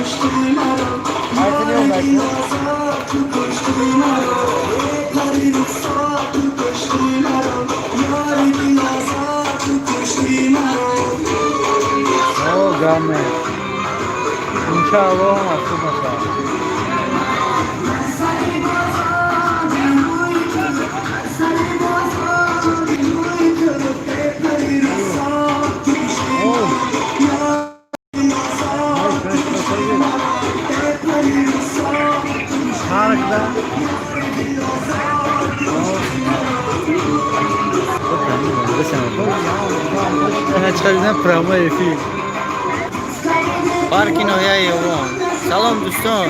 Artı ne oldu? Oh, game. İnşallah olmaz. Harika. پارکینگ های یوان سلام دوستان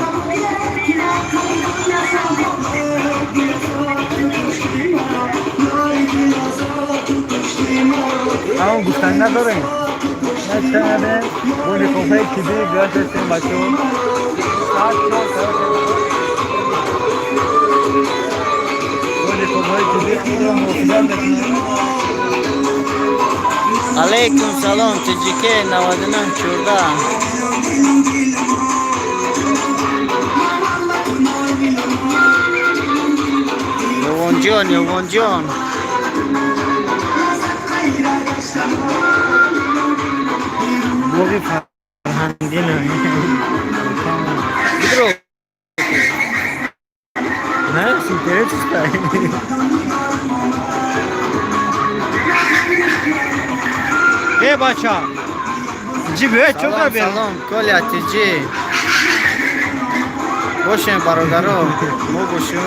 اما گفتن نداریم نه چنده بولی کافه کدی بیاد هستیم بچه بولی کافه کدی خیلی مفیدن بکنیم علیکم سلام تجیکه 99 14 یوان جان بوی فرهنگی نه بدرو نه سیتره چیستایی ای بچه جی بیه چو سلام بیر سلام کلی تجی باشیم برادرو مو باشیم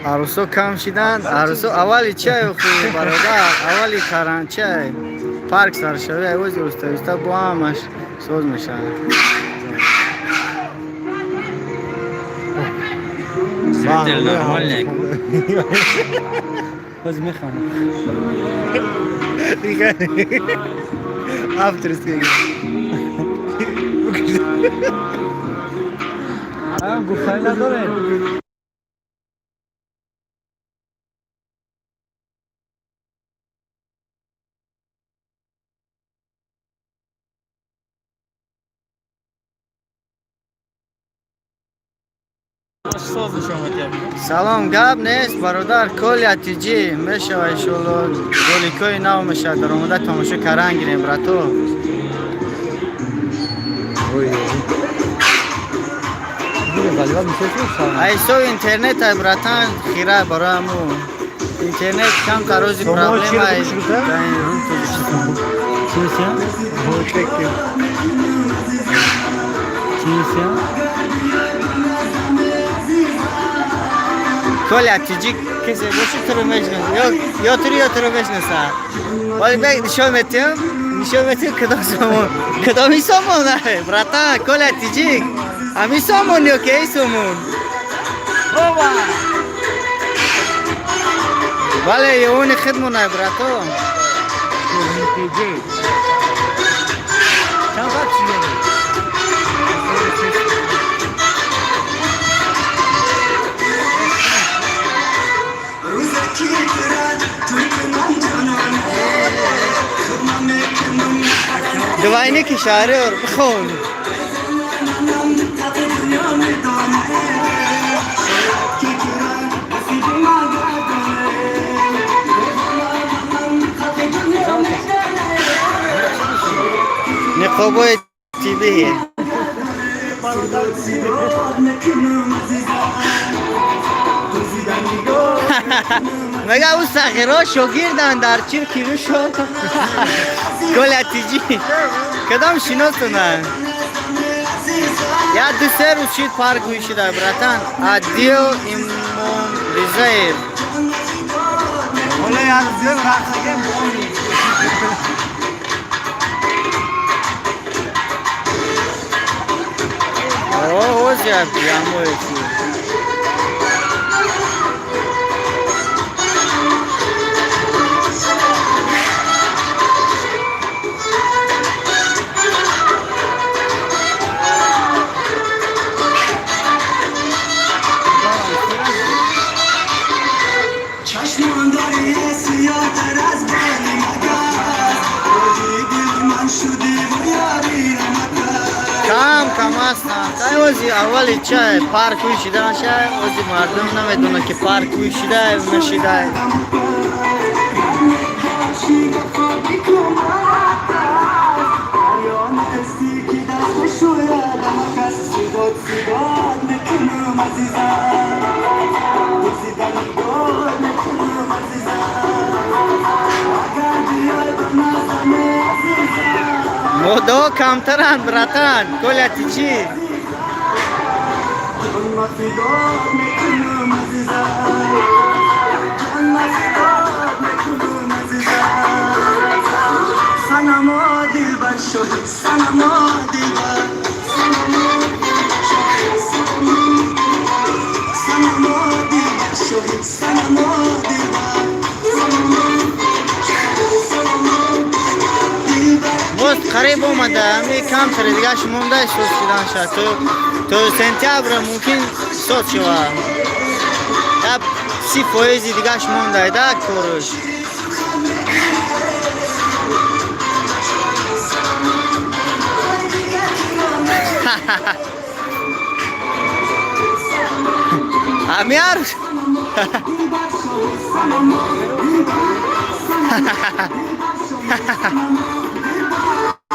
عروسو کم شدن عروسو اولی چای خوی برادر اولی کران چای پارک سر شوی اوزی استا با همش سوز میشن دل نرمال نکن باز میخوام دیگه افترس گفتن نداره سلام گاب نیست برادر کلی اتیجی میشه و ایشالله گولیکوی نو میشه در اومده تماشا کرن گیریم براتو ایسو اینترنت های براتن خیره برای امو اینترنت کم تا روزی پرابلم های کلی اتیجی کسی باشی تو رو میشنسه یا تو رو میشنسه ولی بگه نشان میتیم کدامی سامون داره براتن کلی اتیجی همی سامون یا که ای سامون بابا ولی یه اونی خدمونه براتو چند وقت شده دواینه که شعره اور بخون نقابای تیبیه مگه اون سخیرها شاگردن در چیر کیلو شد گل اتیجی کدام شناستونن یا دو سه روز شید پارک گویشی در براتن عدیو امام رزایر ولی از زیر رخصگه مونی اوه زیاد بیامویشی هستن اوزی اولی چه پارک ویشیدن شه اوزی مردم نمیدونه که پارک ویشیده نشیده موضوع کمترن براتن کلاتی چی؟ most قریب اومده همی کم شده دیگه مونده سوز شدن شد تو سنتیابر ممکن سوز شوه یا 30% دیگه مونده ده کروش همیار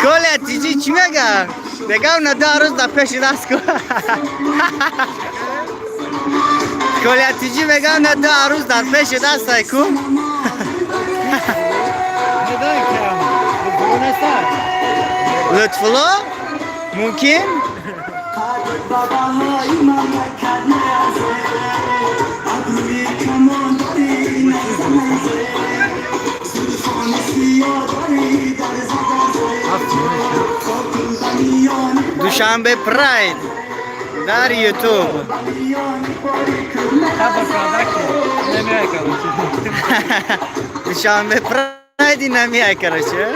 کله تیجی چی میگه؟ بگم نه 2 روز در پیش دست کن کله تیجی بگم نه 2 روز در پیش دست کن لطفلا ممکن؟ دوشنبه پراید در یوتیوب دوشنبه پرایدی نمیای کرده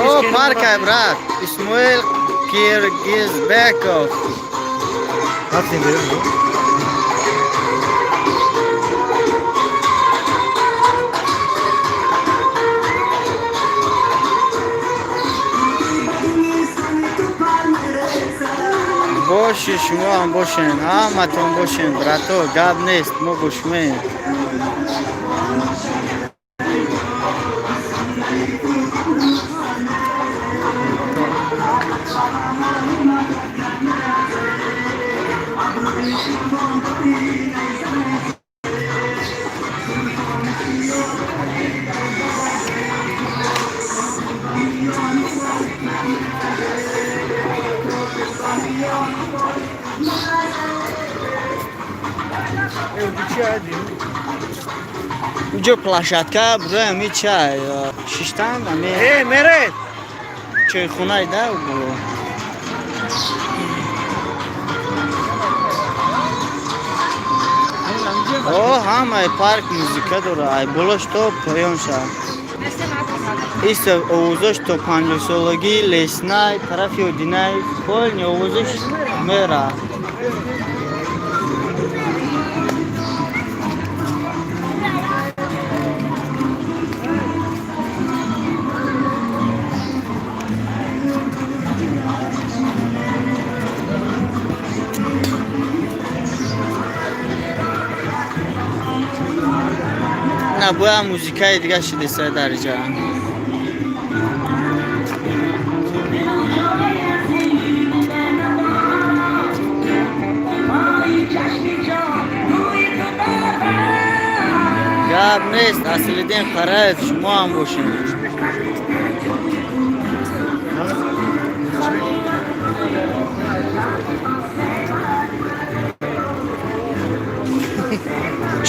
او پارک های برات اسماعیل کیرگیزبکوف هفتیم بریم باشی شما هم باشین همتون باشین براتو گاب نیست ما گوشمه جو площадка برای همی چای ششتن همی مرد چای خونه ده برو او همه پارک موزیکا داره ای بلوش تو پایان شد ایست اوزش تو پانجسولوگی لیسنای طرفی و دینای کل اوزش میره نه باید موزیکای دیگه شده سه درجه گاب نیست اصلی دین خراب شما هم باشین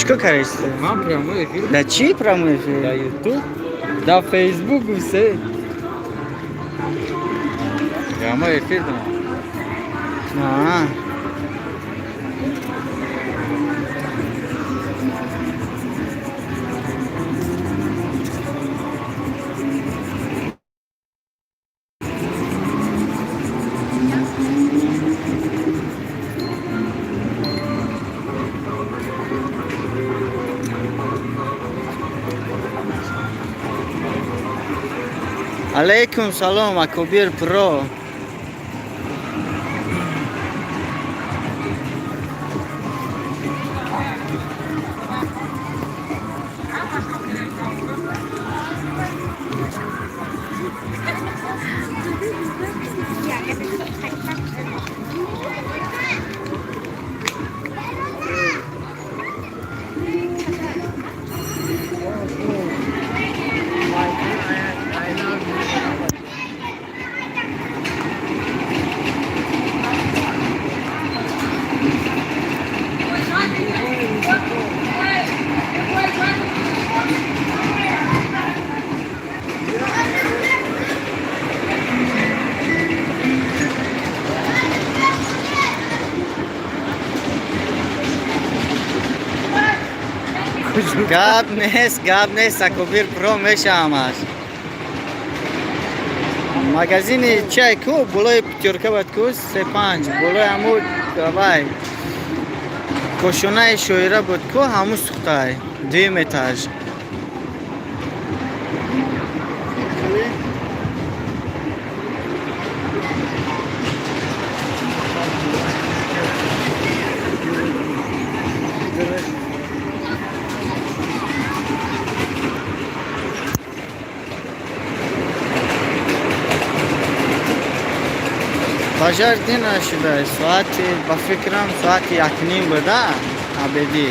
Что кажется? Mam прямой эфир Да чьи прямой эфир? на YouTube, на Facebook все. Прямой эфир там. А. علیکم سلام اکبر پرو. گاب نیست اکبر پرو میشه همش. مگزین چای کو بلوی پتیرکه باید کو 3-5 بلوی همو دوای کوشونه شویره بود کو همو سختای 2 متاج. بازار دین شده ساعت با فکرم ساعت 1:30 بوده ابدی.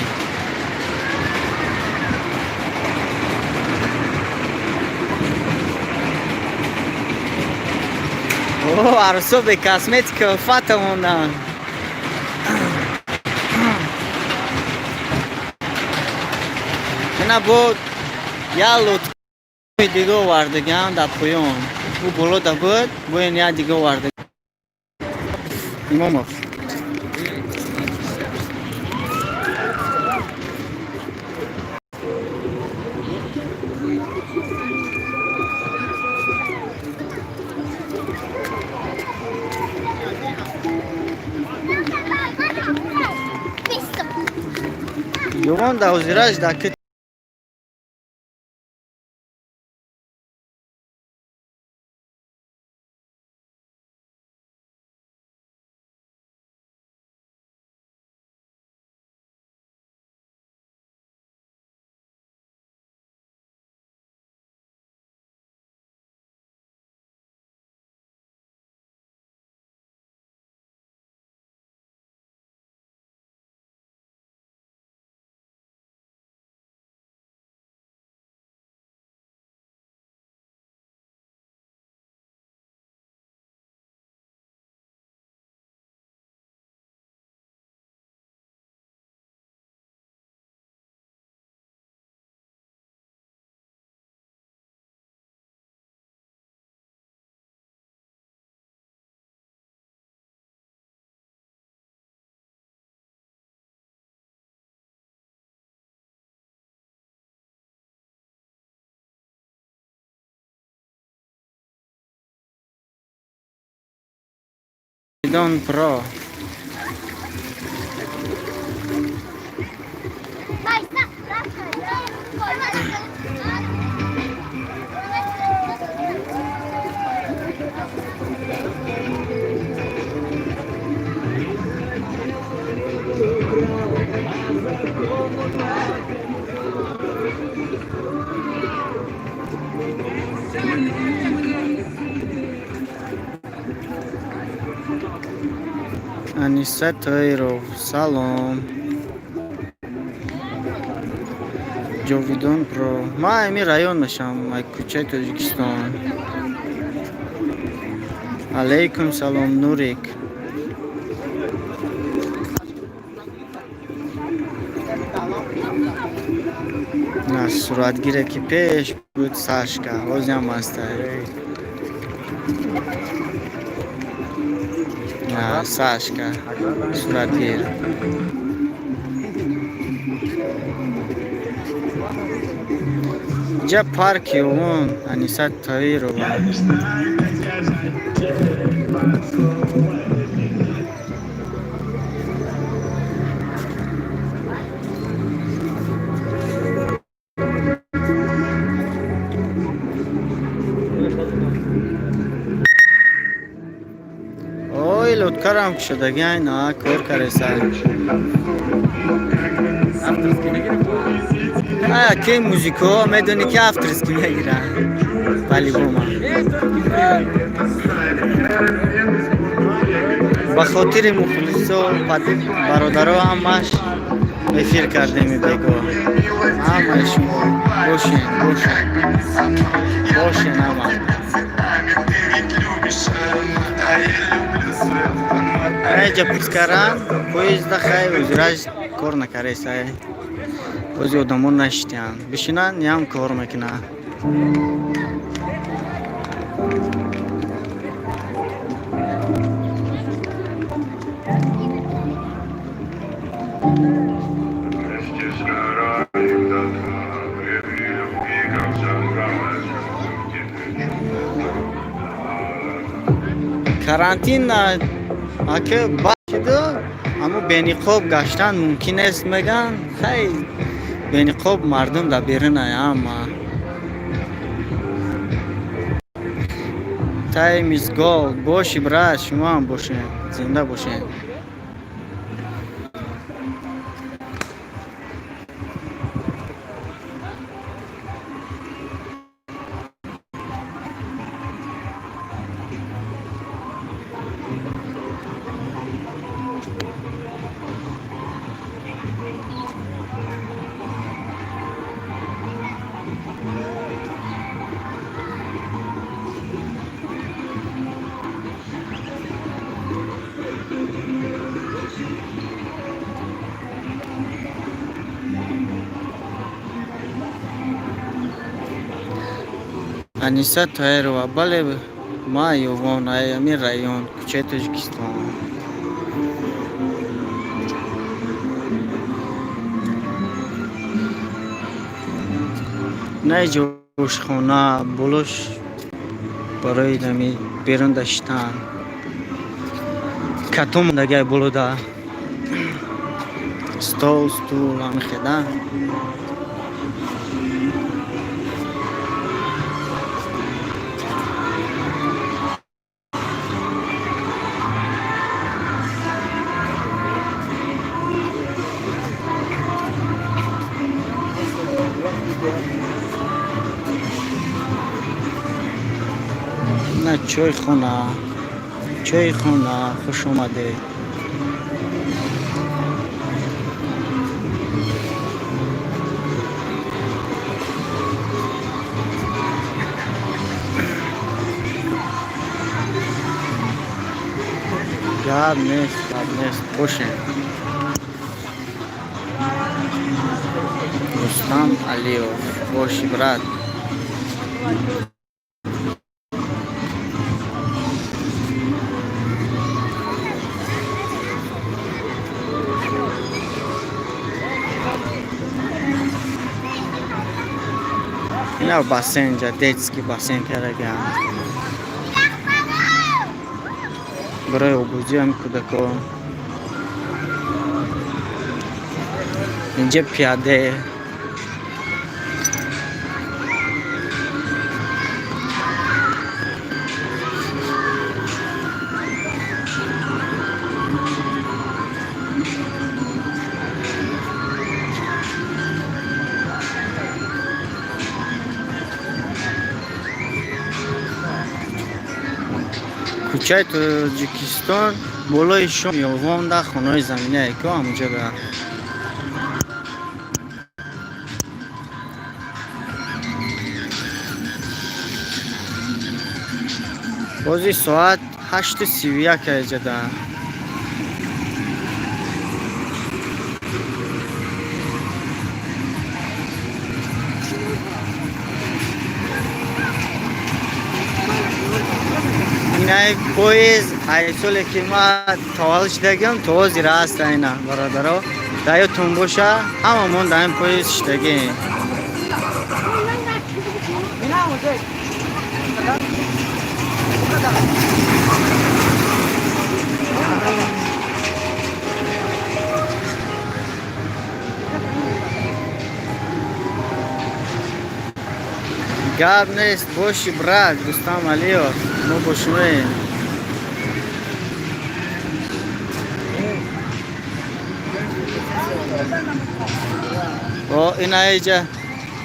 اوه عروسو به کاسمتیک فتموندن. اینا بود یا لطف دیگه واردگان دا پایون او بلو دا بود بوین یا دیگه واردگان Momos. Yoğun da uziraç da kıt. Don Pro. Anisa Tayrov, salom. Jovidon Pro. Ma emi rayon masham, ay kuchay Tojikiston. Alaikum salom Nurik. Na suratgire ki pesh bud Sashka, ozam astay. Na Sashka, suratgir. Ja parki on Anisa Tayrova. خودکارم که شدگی اینا کار کرده سر افترسکی نگیره که موزیکو میدونی که افترسکی میگیرن ولی بوما با خاطر مخلص و برادرها همش افیر کرده می بگو همه شما باشین همه اینجا پسکران پویزد خیلی وزراج کار نکره سای بازی آدمون نشتیان بشینن نیم کار میکنن карантин ака башиду аммо бениқоб гаштан мумкин аст меган хай бениқоб мардум да берун ама time is gold боши брат шумо ҳам бошед зинда бошед Аниса Таирова, бале ма Йовон, Амир район, кучай Таджикистан. Найджош хона болош барои нами берун даштан. Катум дагай болода. Стол амихедан. نه چای خونه خوش اومده گرم نیست باشه رستم علیوف باشی برات اینا باسن جا دیتسکی باسن کرده برای اوبوزی هم کودکو اینجا پیاده کوچه تاجیکستان بالای شام یوان در خانه زمینه که همونجا در بازی ساعت 8:31 اینجا در اینای پویز ایسوله که ما توالش دگم توازی راست اینا برادرها دایتون باشه هممون دایم پویز شدگیم گاب نیست باشی برات رستم علیوف ما باشیم و اینا اینجا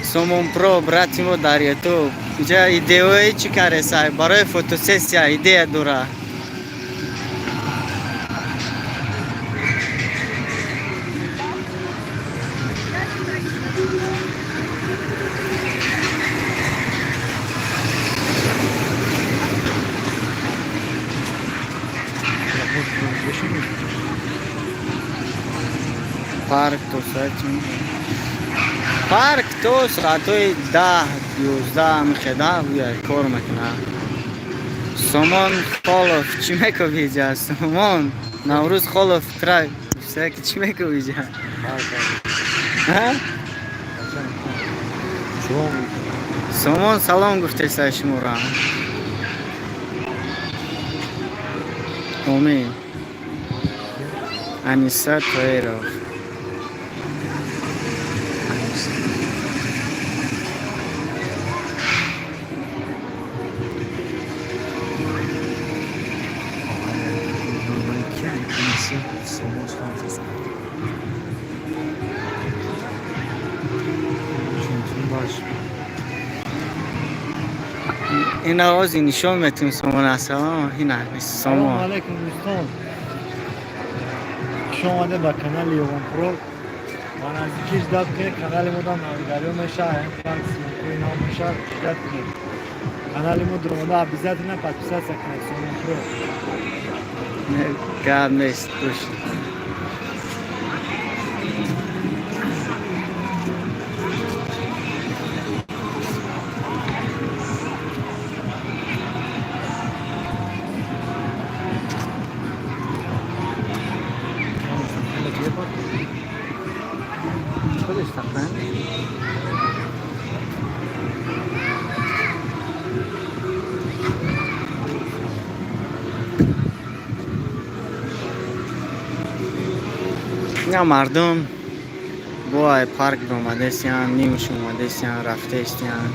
سومون پرو براتیمو در یوتیوب اینجا ایدئوی چی کاره سای برای فوتوسسیا ایده دورا پارک تو ساعتی پارک تو ساعتوی 10-11 میخدا بیای کار میکنه سامان خالف چی میکو بیجا سامان نوروز خالف ترک ساکی چی میکو بیجا سامان سلام گفته سای شما را امین انیسا تویرو این آوازی نشان میتونیم سامان هست این هست سلام سامان علیکم دوستان شما آمده به کانال یوان پرو من از یکیش داد که کانال ما دام ناویگاری میشه فرانس سیمکوی نام میشه شدت کنید کانال ما درمانده عبیزت نه پس بسید سکنه سومان پرو کار نیست خوش خودش تقریبا یا مردم با پارک اومده سیان نیمش اومده سیان رفته سیان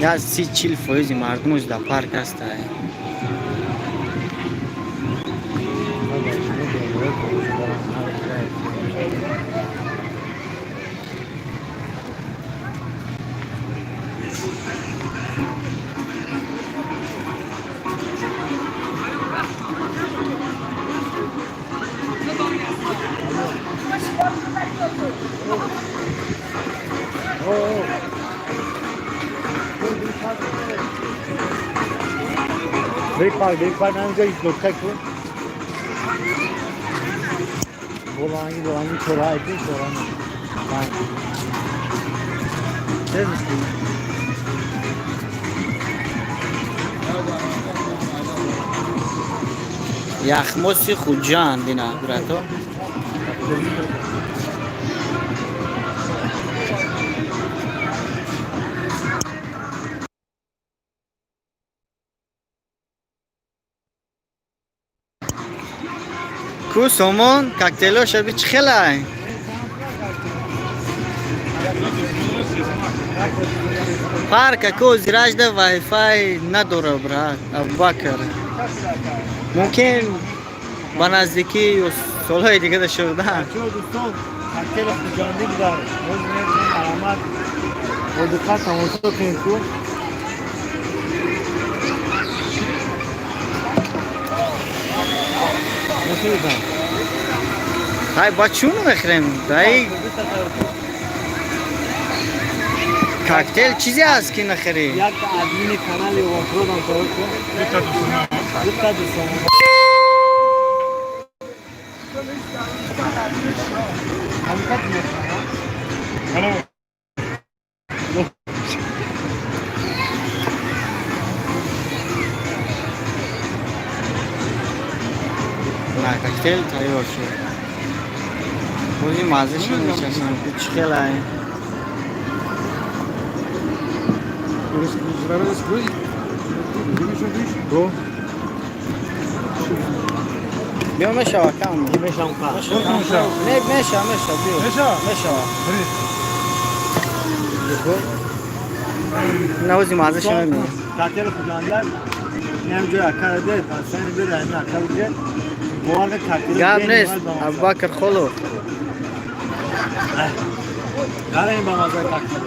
یا 30-40% مردمش در پارک هست Big park همینجا ایش لطکه کن بولانگی چورا ایتی چورا یخموسی خوجان دینا براتو کو سومون کوکتیلو شبی چی خلای پارک کو زیراج ده وای فای نداره برات ابوبکر ممکن با نزدیکی و سالهای دیگه ده شده چون دوستان کوکتیل خوجاندگی داره روز میتونیم علامت و دقت تماسا کنید تو های با چونو بخریم دایی کوکتیل چیزی هست که نخری یک ادمین کانال یوان پرو دام تاور کن دقت دوستان نه کوکتیل تیار شد بودی مازه شد میچشم چی خیلی بیا مشاوه کم کی میشم کار نه مشا بیا مشا نوزی مازه شما می Tatlı kullandılar. Nem joya karade, sen bir tane akalıcı. Bu arada tatlı. گاب نیست ابوبکر خلو Garayım bana da tatlı.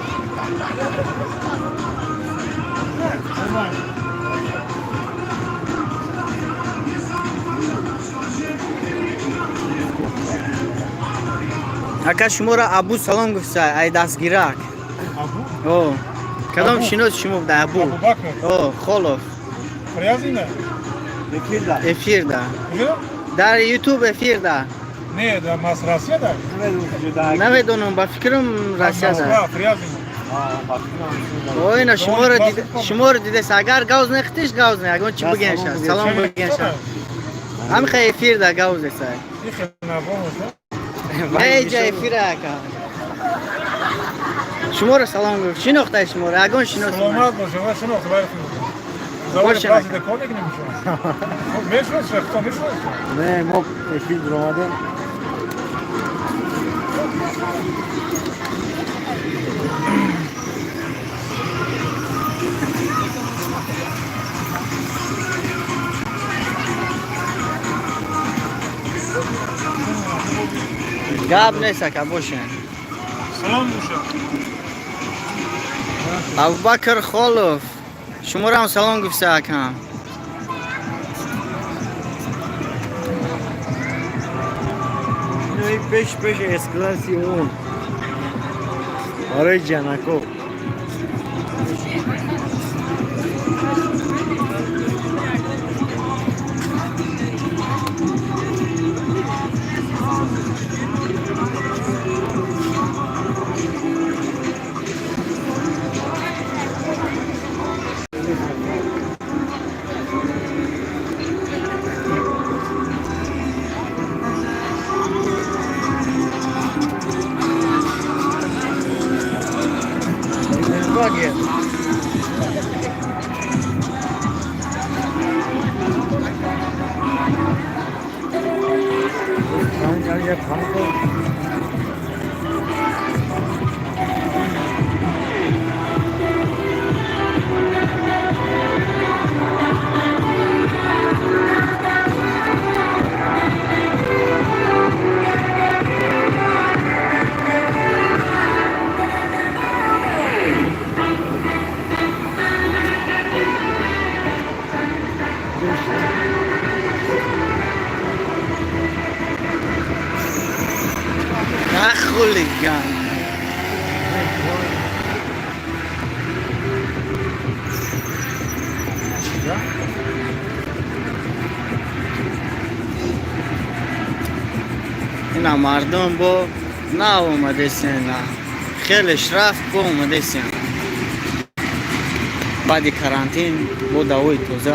اکا شما را ابو سلام گفت ای دستگیرک Abu? او کدام ابو؟ شنوز شما بوده ابو Abu Bakr. او خلو Priyazine. Bekir de. افیر ده Biliyor? در یوتیوب افیر ده Ne da Masrasiye da. Ne diyorsun daha? نمیدونم با فکرم راسیه ده Masra, Priyazine. Aa, او اینا شما رو دیده اگر گاوز نختیش گاوز نه اگر چی بس بگنش سلام سلام Şey, بگنش sana. هم خیلی افیر ده گاوز سای İki nabomuşa. ای جای افیر اکا شما رو سلام گفت چی نقطه شما رو اگر شنوز Olmaz mı? Şuna şunu oku. Zavır Boşuna. bazı da konik neymiş o? Meşhur şefta, meşhur. Ne mok ekil duramadı. گاب نیست اکا باشن Selam muşa. ابوبکر خلوف شما رو هم سلام گفت اکا Ne 5 eskalasiyon. Arayı canako. Bak ya. Kanka kanka. خلیگان اینا مردم با نه اومده سن خیلیش رفت با اومده سن بعد کرانتین با دوای توزه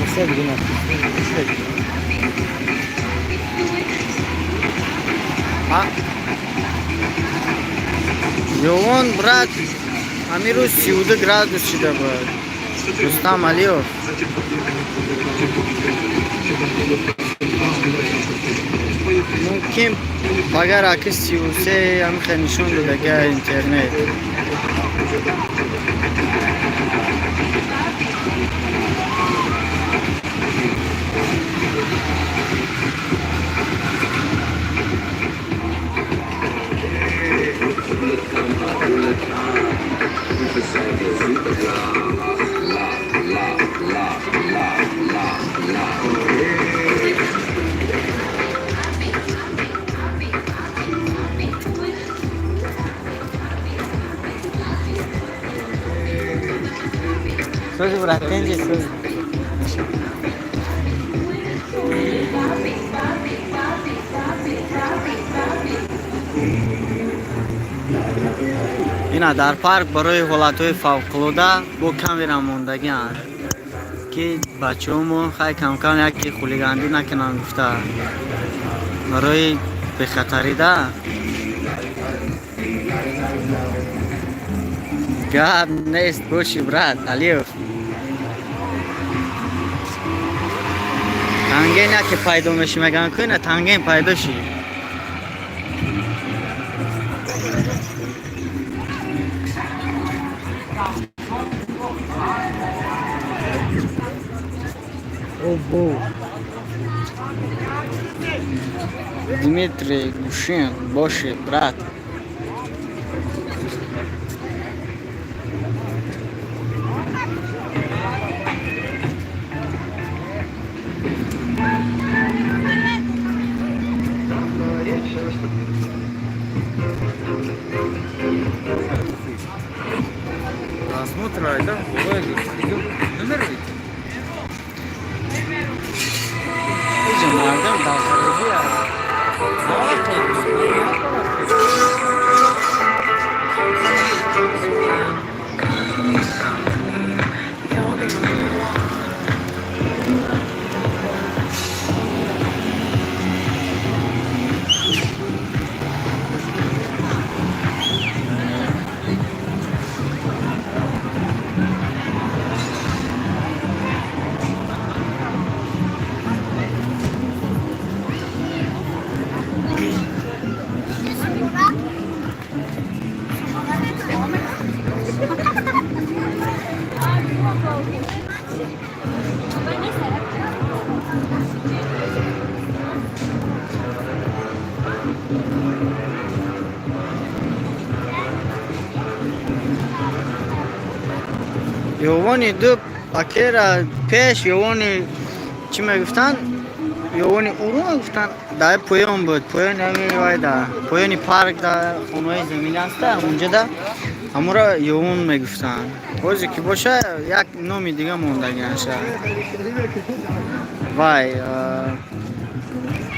Nasıl bir gün А? Йовон, брат, амиру 32 градус шида, брат. Рустам Алиев. Мумкин багар аки 33 амиха нишон додага интернет. Söz bırak, bence söz. اینا در پارک برای حالتهای فوق‌العاده با کامرا موندگی هست که بچه همو خیلی کم کم یکی خولیگندی نکنن گفته برای به خطریده گاب نیست باشی برات علیف تنگین که پیدا میشی مگن کنه تنگین پیدا شی اوه Дмитрий Гушин, Боши, брат. Осмотр, да? Номер выйти. Идем, мадам, یوانی دو اکیرا پیش یوانی چی میگفتن یوانی اورو میگفتن در پویان بود پویان همی وای دا پویانی پارک دا خونه‌های زمینی هست اونجا دا همون را یوان میگفتن بازی که باشه یک نومی دیگه موندگی هست وای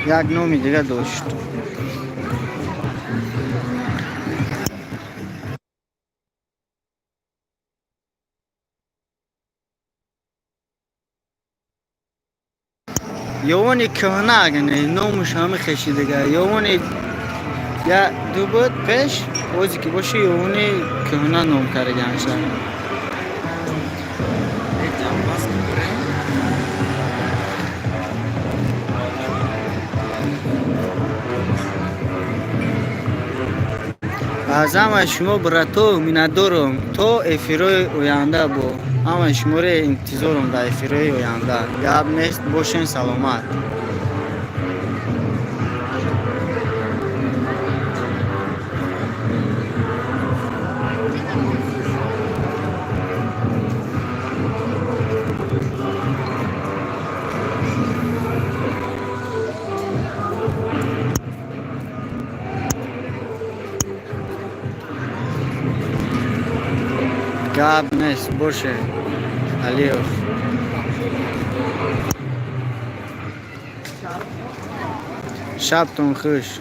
یک نومی دیگه داشت یوانی کهنه اگه نامش همه خشی دیگه یوانی یا دو بود پیش بازی که باشه یوانی کهنه نام کرده گنشه از همه شما براتو میندارم تو افیروی اوینده بو همه شما رو انتظارم در افیروی اوینده گاب نیست باشین سلامت گاب نیست باشه علیو شبتون خوش